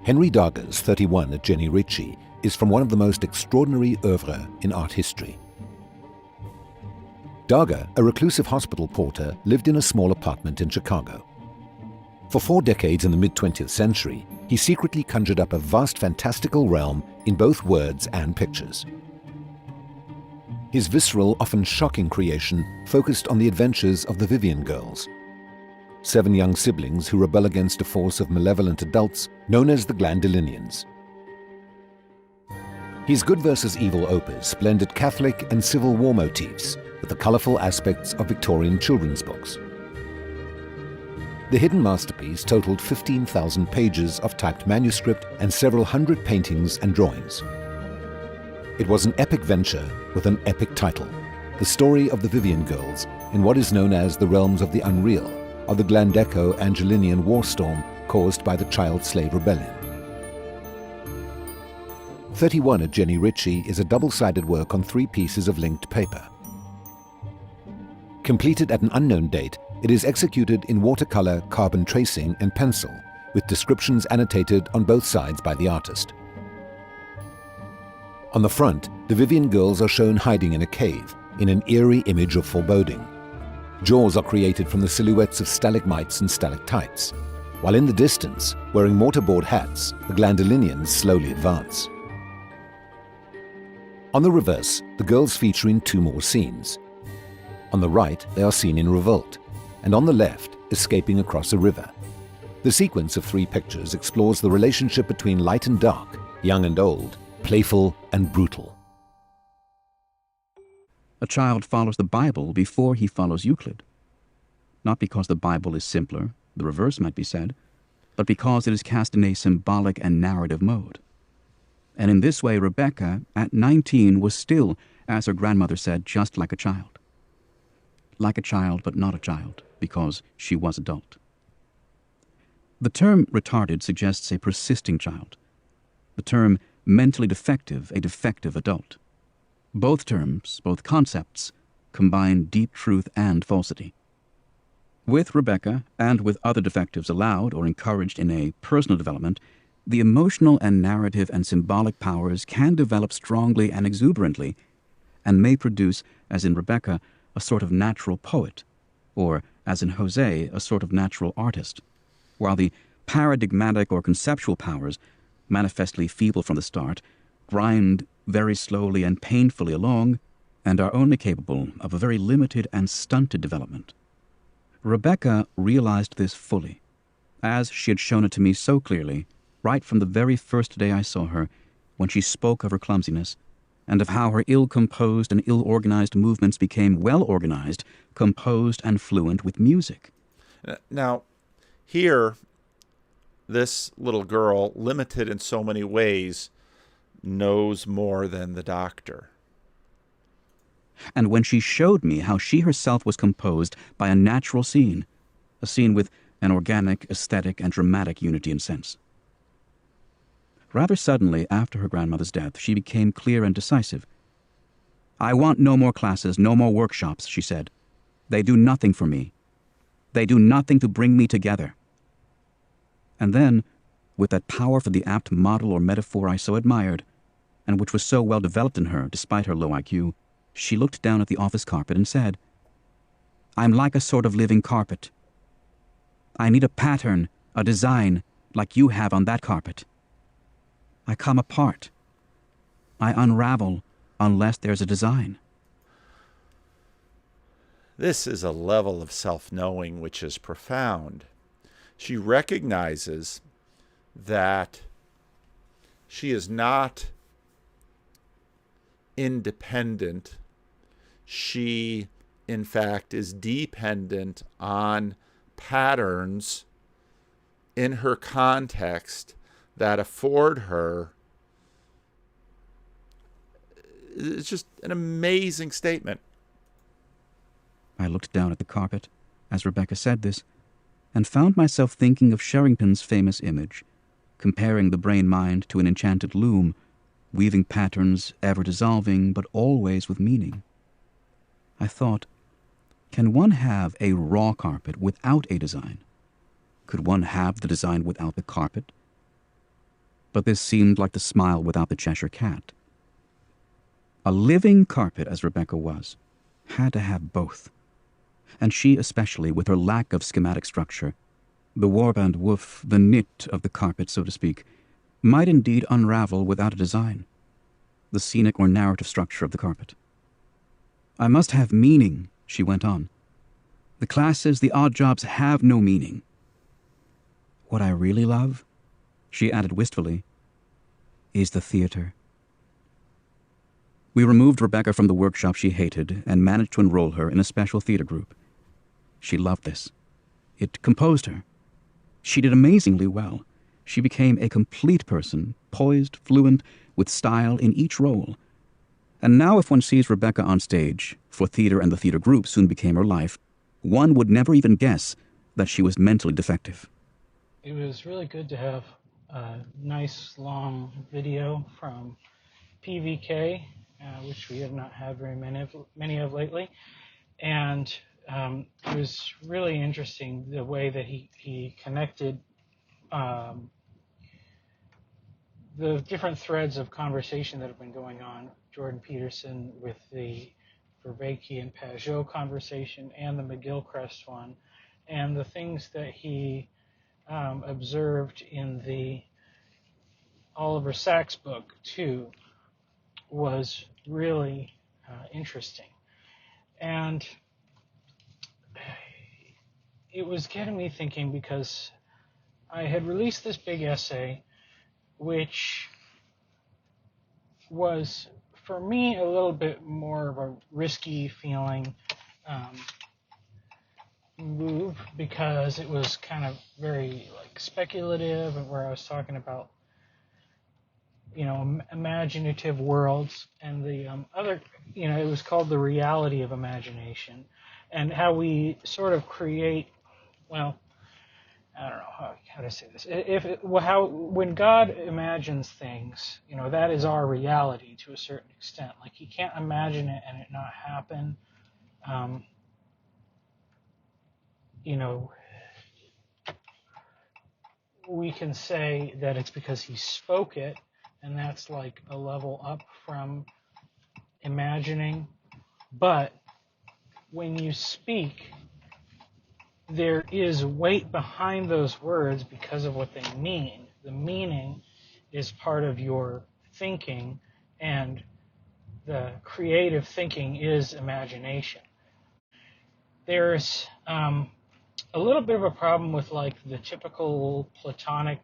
Henry Darger's 31 at Jenny Ritchie is from one of the most extraordinary oeuvres in art history. Darger, a reclusive hospital porter, lived in a small apartment in Chicago. For 4 decades in the mid-20th century, he secretly conjured up a vast fantastical realm in both words and pictures. His visceral, often shocking creation focused on the adventures of the Vivian girls, 7 young siblings who rebel against a force of malevolent adults known as the Glandolinians. His good versus evil opus blended Catholic and Civil War motifs with the colorful aspects of Victorian children's books. The hidden masterpiece totaled 15,000 pages of typed manuscript and several hundred paintings and drawings. It was an epic venture with an epic title, the story of the Vivian girls in what is known as the realms of the unreal, of the Glandeco-Angelinian war storm caused by the child slave rebellion. 31 at Jenny Ritchie is a double-sided work on 3 pieces of linked paper. Completed at an unknown date, it is executed in watercolor, carbon tracing, and pencil, with descriptions annotated on both sides by the artist. On the front, the Vivian girls are shown hiding in a cave, in an eerie image of foreboding. Jaws are created from the silhouettes of stalagmites and stalactites, while in the distance, wearing mortarboard hats, the Glandolinians slowly advance. On the reverse, the girls feature in 2 more scenes. On the right, they are seen in revolt, and on the left, escaping across a river. The sequence of 3 pictures explores the relationship between light and dark, young and old, playful and brutal. A child follows the Bible before he follows Euclid. Not because the Bible is simpler, the reverse might be said, but because it is cast in a symbolic and narrative mode. And in this way, Vervaeke, at 19, was still, as her grandmother said, just like a child. Like a child, but not a child, because she was adult. The term retarded suggests a persisting child. The term mentally defective, a defective adult. Both terms, both concepts, combine deep truth and falsity. With Vervaeke, and with other defectives allowed or encouraged in a personal development, the emotional and narrative and symbolic powers can develop strongly and exuberantly, and may produce, as in Vervaeke, a sort of natural poet, or, as in José, a sort of natural artist, while the paradigmatic or conceptual powers, manifestly feeble from the start, grind very slowly and painfully along, and are only capable of a very limited and stunted development. Vervaeke realized this fully, as she had shown it to me so clearly, right from the very first day I saw her, when she spoke of her clumsiness, and of how her ill-composed and ill-organized movements became well-organized, composed, and fluent with music. Now, here, this little girl, limited in so many ways, knows more than the doctor. And when she showed me how she herself was composed by a natural scene, a scene with an organic, aesthetic, and dramatic unity in sense. Rather suddenly, after her grandmother's death, she became clear and decisive. "I want no more classes, no more workshops," she said. "They do nothing for me. They do nothing to bring me together." And then, with that power for the apt model or metaphor I so admired, and which was so well developed in her despite her low IQ, she looked down at the office carpet and said, "I'm like a sort of living carpet. I need a pattern, a design, like you have on that carpet. I come apart. I unravel unless there's a design." This is a level of self-knowing which is profound. She recognizes that she is not independent. She, in fact, is dependent on patterns in her context that afford her. It's just an amazing statement. I looked down at the carpet as Vervaeke said this, and found myself thinking of Sherrington's famous image, comparing the brain-mind to an enchanted loom, weaving patterns ever dissolving but always with meaning. I thought, can one have a raw carpet without a design? Could one have the design without the carpet? but this seemed like the smile without the Cheshire cat. A living carpet, as Vervaeke was, had to have both. And she especially, with her lack of schematic structure, the warp and woof, the knit of the carpet, so to speak, might indeed unravel without a design, the scenic or narrative structure of the carpet. I must have meaning, she went on. The classes, the odd jobs have no meaning. What I really love, she added wistfully, is the theater. We removed Vervaeke from the workshop she hated and managed to enroll her in a special theater group. She loved this. It composed her. She did amazingly well. She became a complete person, poised, fluent, with style in each role. And now if one sees Vervaeke on stage, for theater and the theater group soon became her life, one would never even guess that she was mentally defective. It was really good to have a nice long video from PVK, which we have not had very many of lately. And it was really interesting the way that he connected the different threads of conversation that have been going on. Jordan Peterson with the Vervaeke and Pageau conversation and the McGilchrist one, and the things that he observed in the Oliver Sacks book too was really interesting. And it was getting me thinking, because I had released this big essay which was, for me, a little bit more of a risky feeling move, because it was kind of very speculative, and where I was talking about imaginative worlds, and the other, it was called The Reality of Imagination, and how we sort of create, well, I don't know how to say this. When God imagines things, that is our reality to a certain extent. Like, He can't imagine it and it not happen. We can say that it's because He spoke it, and that's like a level up from imagining. But when you speak, there is weight behind those words because of what they mean. The meaning is part of your thinking, and the creative thinking is imagination. There's a little bit of a problem with the typical Platonic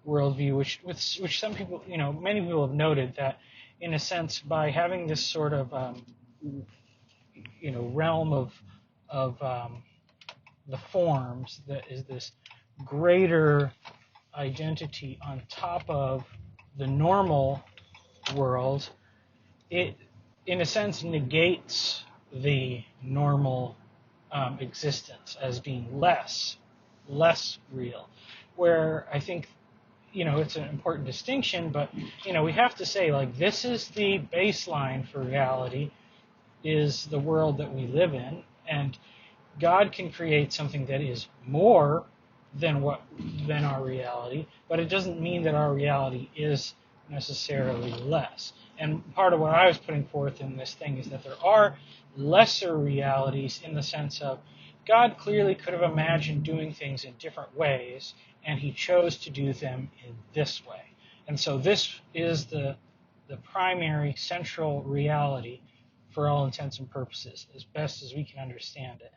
worldview, which some people, many people have noted that, in a sense, by having this sort of realm of the forms, that is this greater identity on top of the normal world, it, in a sense, negates the normal existence as being less real. Where I think, it's an important distinction, but, we have to say, this is the baseline for reality, is the world that we live in, and God can create something that is more than our reality, but it doesn't mean that our reality is necessarily less. And part of what I was putting forth in this thing is that there are lesser realities, in the sense of God clearly could have imagined doing things in different ways, and He chose to do them in this way. And so this is the primary central reality for all intents and purposes, as best as we can understand it.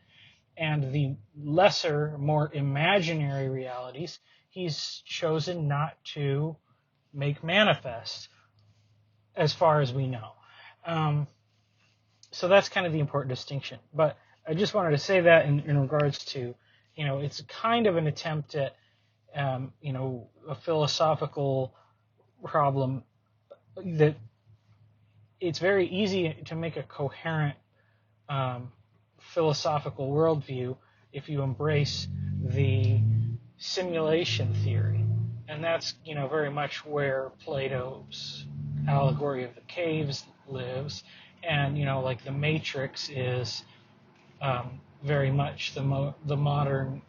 And the lesser, more imaginary realities, He's chosen not to make manifest, as far as we know. So that's kind of the important distinction. But I just wanted to say that in regards to, it's kind of an attempt at, a philosophical problem, that it's very easy to make a coherent philosophical worldview if you embrace the simulation theory. And that's, very much where Plato's allegory of the caves lives. And, the Matrix is very much the modern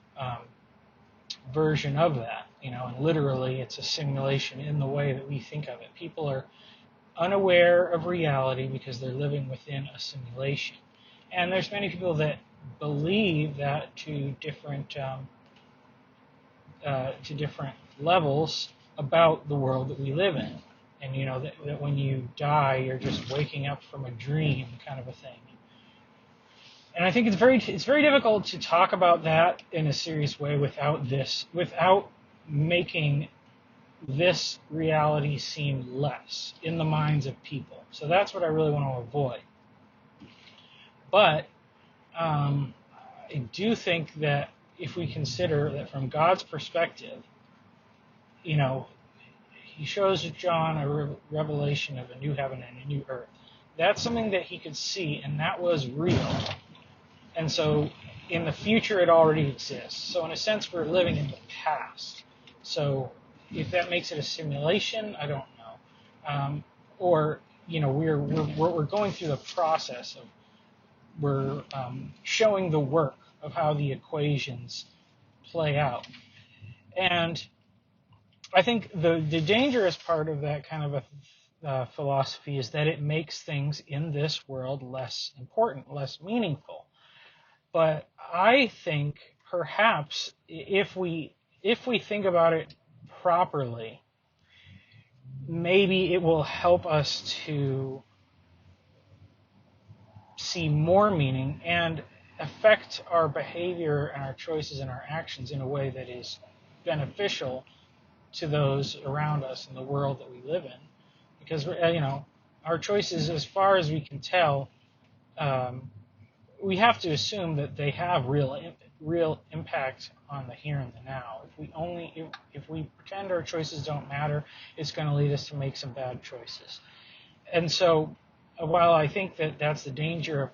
version of that. and literally it's a simulation in the way that we think of it. People are unaware of reality because they're living within a simulation. And there's many people that believe that to different levels about the world that we live in. And that when you die, you're just waking up from a dream, kind of a thing. And I think it's very difficult to talk about that in a serious way without making this reality seem less in the minds of people. So that's what I really want to avoid. But I do think that if we consider that from God's perspective, he shows John a revelation of a new heaven and a new earth. That's something that he could see, and that was real. And so in the future, it already exists. So in a sense, we're living in the past. So if that makes it a simulation, I don't know. We're going through the process of we're showing the work of how the equations play out. And I think the dangerous part of that kind of a philosophy is that it makes things in this world less important, less meaningful. But I think perhaps if we think about it properly, maybe it will help us to see more meaning and affect our behavior and our choices and our actions in a way that is beneficial to those around us in the world that we live in. Because our choices, as far as we can tell, we have to assume that they have real impact on the here and the now. If we pretend our choices don't matter, it's going to lead us to make some bad choices. And so, while I think that that's the danger of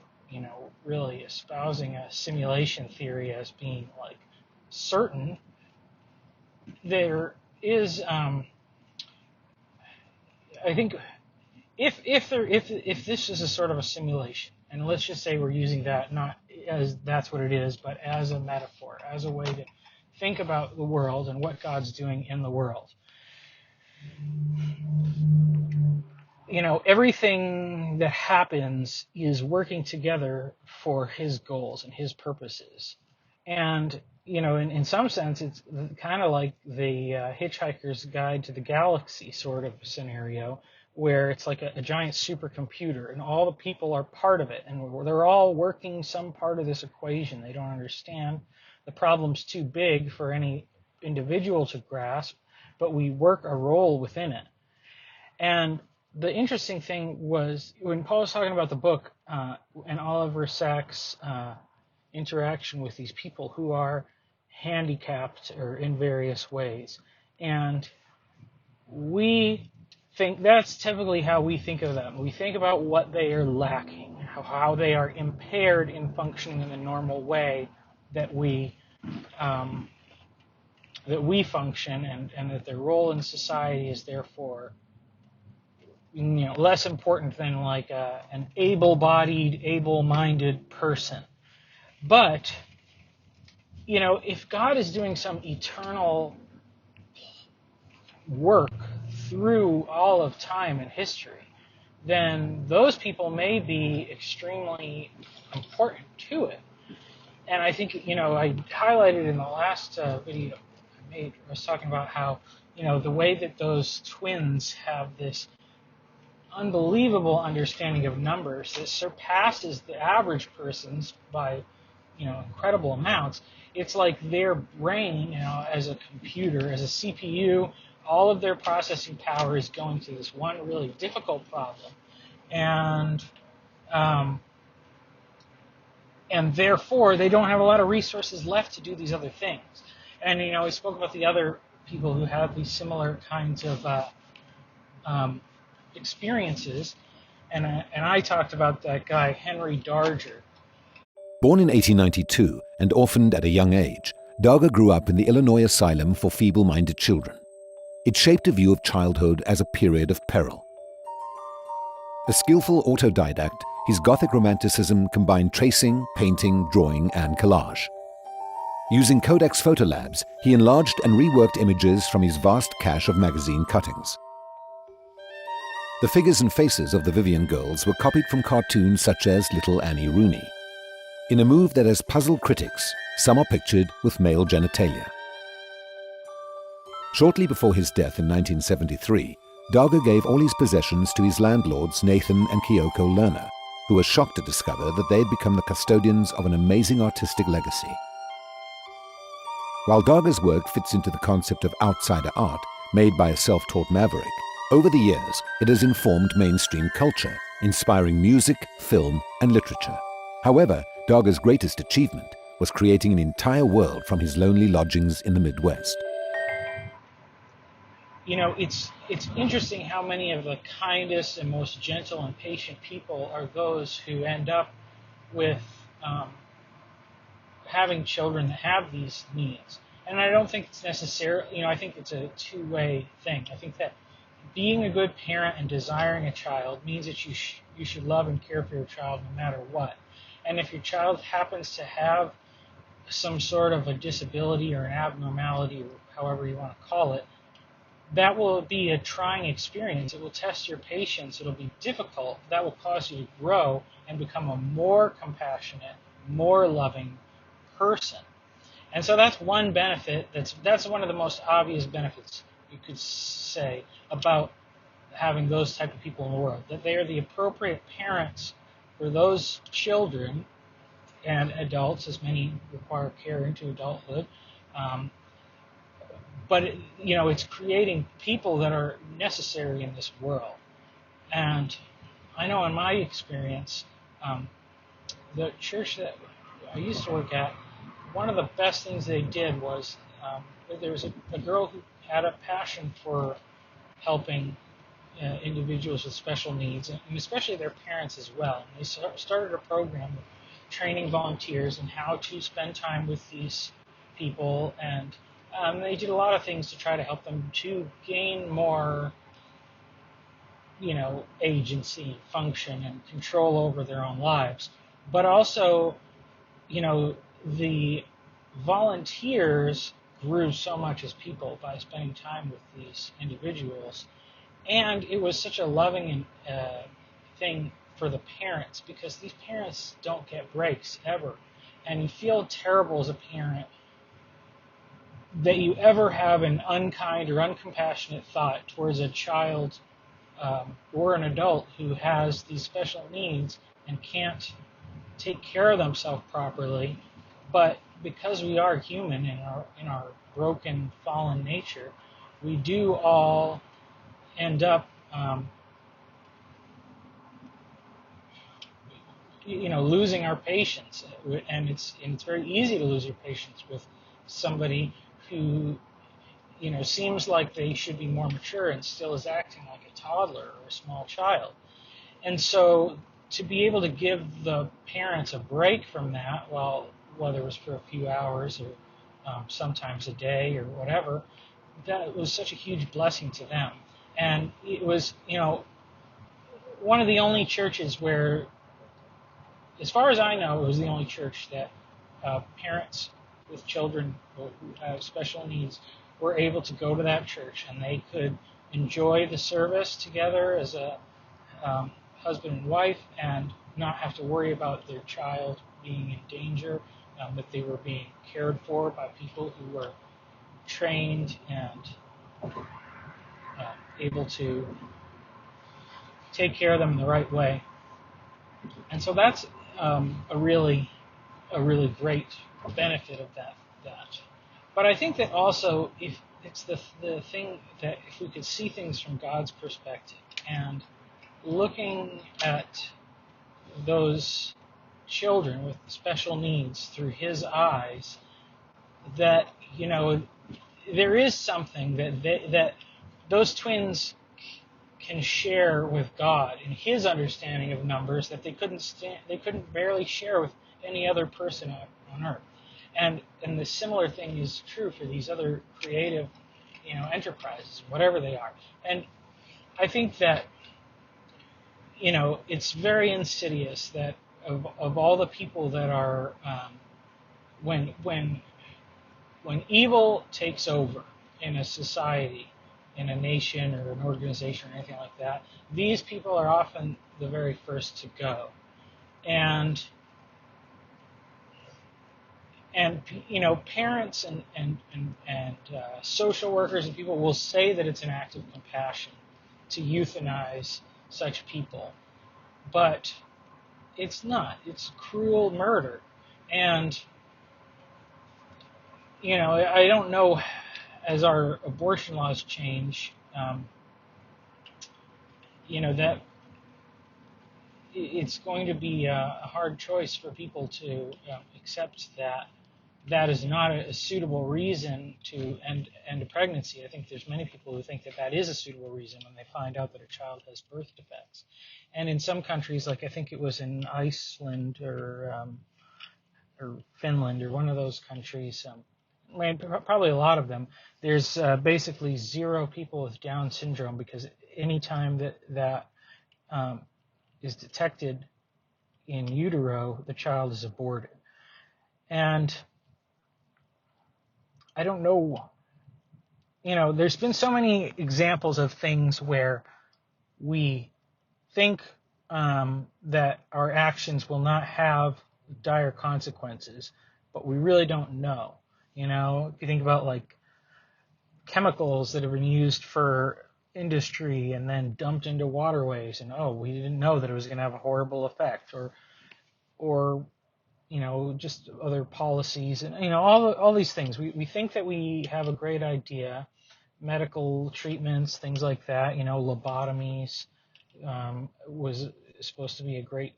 really espousing a simulation theory as being like certain, there is I think if this is a sort of a simulation, and let's just say we're using that not as that's what it is, but as a metaphor, as a way to think about the world and what God's doing in the world. Everything that happens is working together for his goals and his purposes. And, in some sense, it's kind of like the Hitchhiker's Guide to the Galaxy sort of scenario, where it's like a giant supercomputer and all the people are part of it. And they're all working some part of this equation. They don't understand. The problem's too big for any individual to grasp, but we work a role within it. And the interesting thing was when Paul was talking about the book and Oliver Sacks' interaction with these people who are handicapped or in various ways. And we think that's typically how we think of them. We think about what they are lacking, how they are impaired in functioning in the normal way that we function, and that their role in society is therefore less important than like an able-bodied, able-minded person. But if God is doing some eternal work through all of time and history, then those people may be extremely important to it. And I think I highlighted in the last video I made, I was talking about how the way that those twins have this unbelievable understanding of numbers that surpasses the average person's by incredible amounts. It's like their brain, as a computer, as a CPU, all of their processing power is going to this one really difficult problem, and therefore they don't have a lot of resources left to do these other things. And we spoke about the other people who have these similar kinds of experiences, and I talked about that guy Henry Darger. Born in 1892 and orphaned at a young age, Darger grew up in the Illinois Asylum for Feeble-Minded Children. It shaped a view of childhood as a period of peril. A skillful autodidact, his Gothic romanticism combined tracing, painting, drawing, and collage. Using Kodak's photolabs, he enlarged and reworked images from his vast cache of magazine cuttings. The figures and faces of the Vivian girls were copied from cartoons such as Little Annie Rooney. In a move that has puzzled critics, some are pictured with male genitalia. Shortly before his death in 1973, Darger gave all his possessions to his landlords Nathan and Kyoko Lerner, who were shocked to discover that they had become the custodians of an amazing artistic legacy. While Darger's work fits into the concept of outsider art made by a self-taught maverick, over the years it has informed mainstream culture, inspiring music, film, and literature. However, Darger's greatest achievement was creating an entire world from his lonely lodgings in the Midwest. You know, it's interesting how many of the kindest and most gentle and patient people are those who end up with having children that have these needs. And I don't think it's necessarily, I think it's a two-way thing. I think that being a good parent and desiring a child means that you should love and care for your child no matter what. And if your child happens to have some sort of a disability or an abnormality, or however you want to call it, that will be a trying experience. It will test your patience. It'll be difficult. That will cause you to grow and become a more compassionate, more loving person. And so that's one benefit. That's one of the most obvious benefits you could say about having those type of people in the world, that they are the appropriate parents for those children and adults, as many require care into adulthood. But it's creating people that are necessary in this world. And I know in my experience, the church that I used to work at, one of the best things they did was there was a girl who had a passion for helping individuals with special needs, and especially their parents as well. And they started a program of training volunteers in how to spend time with these people, and they did a lot of things to try to help them to gain more, agency, function, and control over their own lives. But also, the volunteers grew so much as people by spending time with these individuals. And it was such a loving thing for the parents, because these parents don't get breaks ever. And you feel terrible as a parent that you ever have an unkind or uncompassionate thought towards a child or an adult who has these special needs and can't take care of themselves properly. But because we are human in our broken, fallen nature, we do all end up losing our patience, and it's very easy to lose your patience with somebody who seems like they should be more mature and still is acting like a toddler or a small child. And so to be able to give the parents a break from that, whether it was for a few hours or sometimes a day or whatever, that was such a huge blessing to them. And it was, one of the only churches where, as far as I know, it was the only church that parents with children who have special needs were able to go to that church, and they could enjoy the service together as a husband and wife and not have to worry about their child being in danger, that they were being cared for by people who were trained and able to take care of them in the right way. And so that's a really great benefit of that. But I think that also, if it's the thing that if we could see things from God's perspective and looking at those children with special needs through His eyes, that there is something that those twins can share with God in His understanding of numbers that they couldn't barely share with any other person on earth. And the similar thing is true for these other creative, enterprises, whatever they are. And I think that, it's very insidious that of all the people that are, when when evil takes over in a society, in a nation or an organization or anything like that, these people are often the very first to go. And parents and social workers and people will say that it's an act of compassion to euthanize such people, but it's not. It's cruel murder. And I don't know, as our abortion laws change, that it's going to be a hard choice for people to accept that is not a suitable reason to end a pregnancy. I think there's many people who think that is a suitable reason when they find out that a child has birth defects. And in some countries, like I think it was in Iceland or Finland or one of those countries, probably a lot of them, there's basically 0 people with Down syndrome, because any time that is detected in utero, the child is aborted. And I don't know, there's been so many examples of things where we think that our actions will not have dire consequences, but we really don't know. If you think about like chemicals that have been used for industry and then dumped into waterways, and we didn't know that it was going to have a horrible effect, or just other policies and all these things. We think that we have a great idea, medical treatments, things like that. Lobotomies was supposed to be a great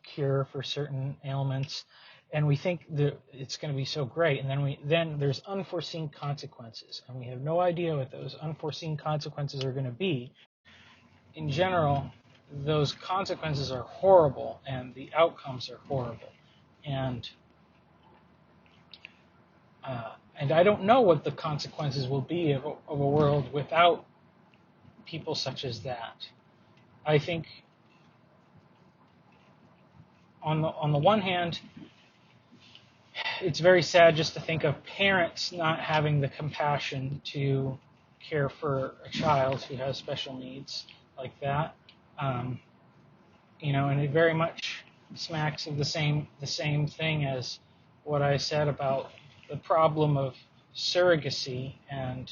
cure for certain ailments, and we think that it's going to be so great, and then there's unforeseen consequences, and we have no idea what those unforeseen consequences are going to be. In general, those consequences are horrible, and the outcomes are horrible, and I don't know what the consequences will be of a world without people such as that. I think on the one hand, it's very sad just to think of parents not having the compassion to care for a child who has special needs like that. And it very much smacks of the same thing as what I said about the problem of surrogacy and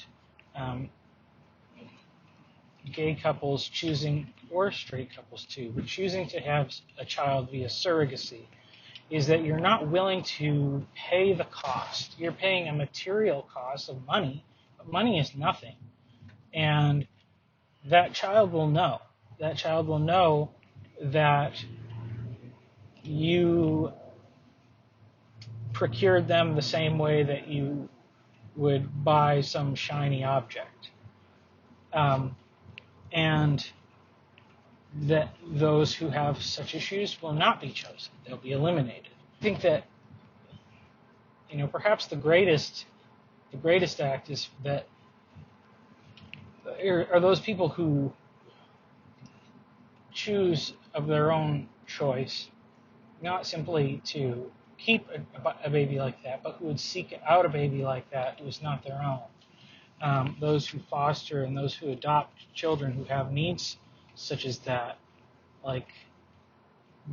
gay couples choosing, or straight couples too, but choosing to have a child via surrogacy, is that you're not willing to pay the cost. You're paying a material cost of money, but money is nothing. And that child will know. That child will know that you procured them the same way that you would buy some shiny object. And that those who have such issues will not be chosen. They'll be eliminated. I think that, perhaps the greatest act is that are those people who choose of their own choice, not simply to keep a baby like that, but who would seek out a baby like that who is not their own. Those who foster and those who adopt children who have needs such as that,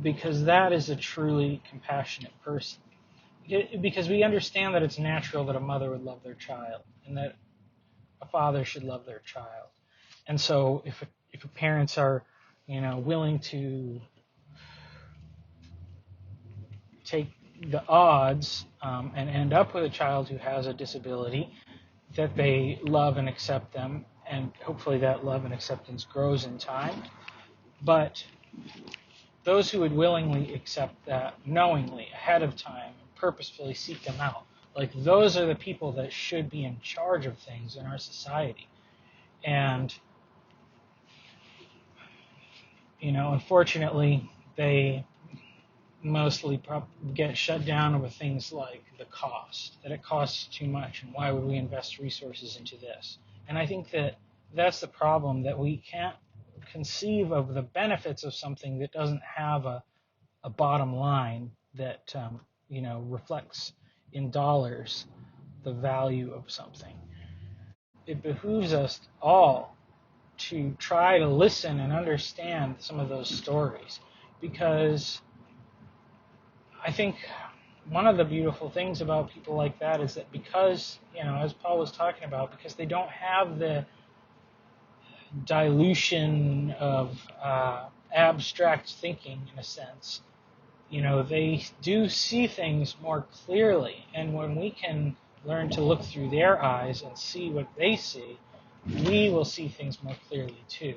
because that is a truly compassionate person. Because we understand that it's natural that a mother would love their child and that a father should love their child. And so if parents are, willing to take the odds and end up with a child who has a disability, that they love and accept them, and hopefully that love and acceptance grows in time. But those who would willingly accept that knowingly, ahead of time, purposefully seek them out, those are the people that should be in charge of things in our society. And, unfortunately, they mostly get shut down over things like the cost, that it costs too much, and why would we invest resources into this? And I think that that's the problem, that we can't conceive of the benefits of something that doesn't have a bottom line that reflects in dollars the value of something. It behooves us all to try to listen and understand some of those stories, because I think one of the beautiful things about people like that is that because, as Paul was talking about, because they don't have the dilution of abstract thinking in a sense, they do see things more clearly. And when we can learn to look through their eyes and see what they see, we will see things more clearly too.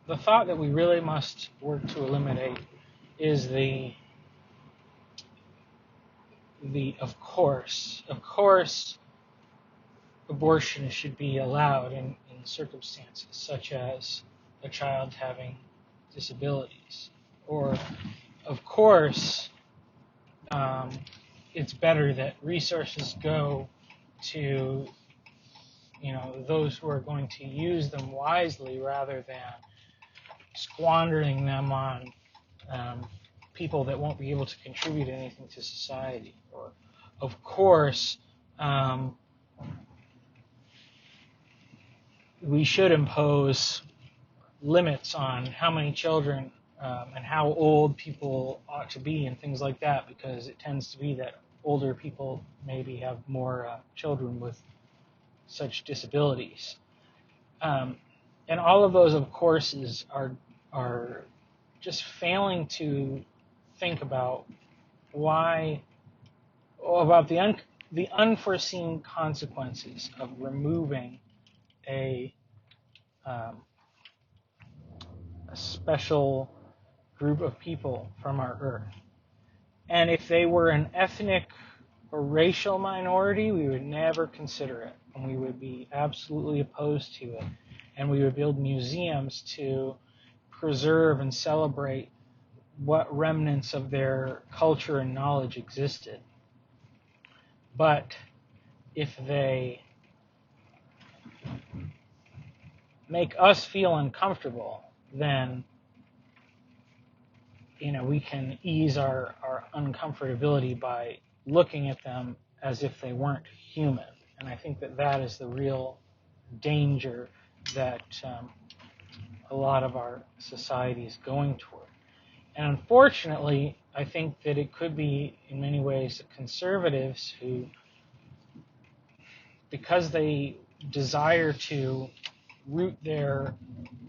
The thought that we really must work to eliminate is the of course, abortion should be allowed in circumstances such as a child having disabilities. Or, of course, it's better that resources go to, those who are going to use them wisely rather than squandering them on people that won't be able to contribute anything to society. Or, of course, we should impose limits on how many children and how old people ought to be and things like that, because it tends to be that older people maybe have more children with such disabilities. And all of those, of course, are just failing to think about about the unforeseen consequences of removing a special group of people from our earth. And if they were an ethnic or racial minority, we would never consider it, and we would be absolutely opposed to it. And we would build museums to preserve and celebrate what remnants of their culture and knowledge existed. But if they make us feel uncomfortable, then we can ease our uncomfortability by looking at them as if they weren't human. And I think that is the real danger that a lot of our society is going toward. And unfortunately, I think that it could be, in many ways, the conservatives who, because they desire to root their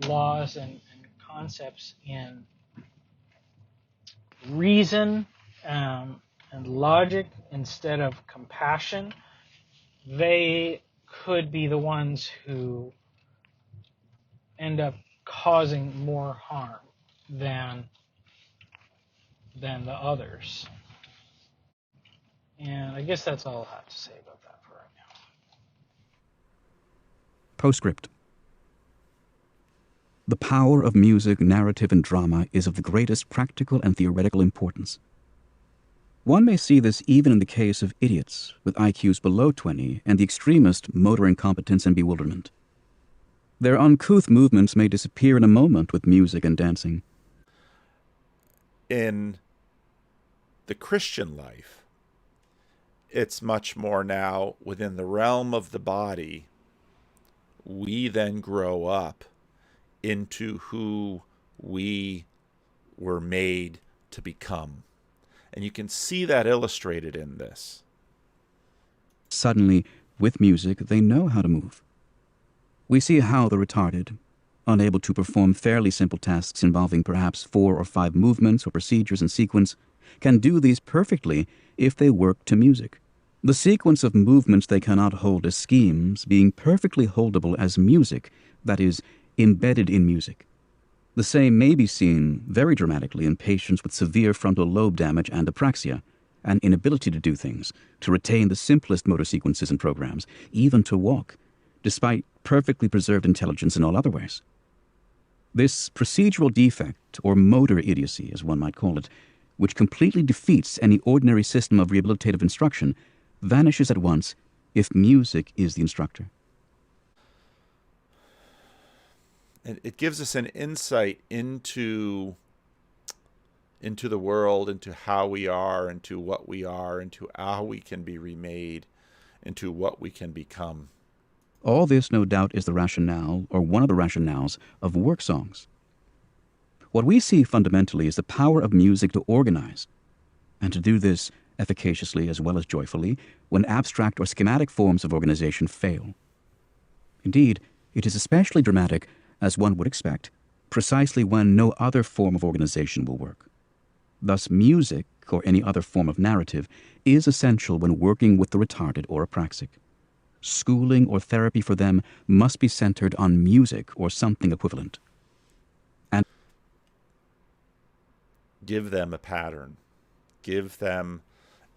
laws and concepts in reason and logic instead of compassion, they could be the ones who end up causing more harm than the others. And I guess that's all I have to say about that for right now. Postscript. The power of music, narrative, and drama is of the greatest practical and theoretical importance. One may see this even in the case of idiots with IQs below 20 and the extremist motor incompetence and bewilderment. Their uncouth movements may disappear in a moment with music and dancing. In the Christian life, it's much more now within the realm of the body. We then grow up into who we were made to become. And you can see that illustrated in this. Suddenly, with music, they know how to move. We see how the retarded, unable to perform fairly simple tasks involving perhaps 4 or 5 movements or procedures in sequence, can do these perfectly if they work to music. The sequence of movements they cannot hold as schemes being perfectly holdable as music, that is, embedded in music. The same may be seen very dramatically in patients with severe frontal lobe damage and apraxia, an inability to do things, to retain the simplest motor sequences and programs, even to walk, despite perfectly preserved intelligence in all other ways. This procedural defect, or motor idiocy, as one might call it, which completely defeats any ordinary system of rehabilitative instruction, vanishes at once if music is the instructor. And it gives us an insight into the world, into how we are, into what we are, into how we can be remade. into what we can become. All this, no doubt, is the rationale, or one of the rationales, of work songs. What we see fundamentally is the power of music to organize, and to do this efficaciously as well as joyfully when abstract or schematic forms of organization fail. Indeed, it is especially dramatic, as one would expect, precisely when no other form of organization will work. Thus, music, or any other form of narrative, is essential when working with the retarded or apraxic. Schooling or therapy for them must be centered on music or something equivalent. And give them a pattern. Give them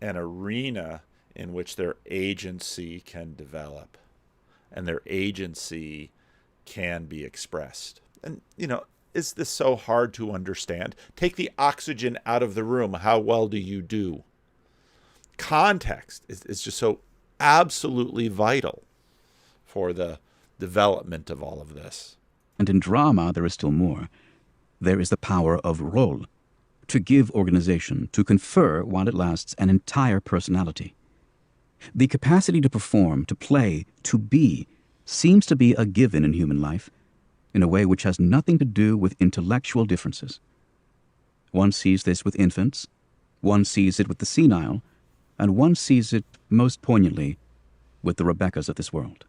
an arena in which their agency can develop and their agency can be expressed. And, is this so hard to understand? Take the oxygen out of the room. How well do you do? Context is just so absolutely vital for the development of all of this. And in drama, there is still more. There is the power of rôle, to give organization, to confer, while it lasts, an entire personality. The capacity to perform, to play, to be, seems to be a given in human life, in a way which has nothing to do with intellectual differences. One sees this with infants, one sees it with the senile, and one sees it most poignantly with the Rebeccas of this world.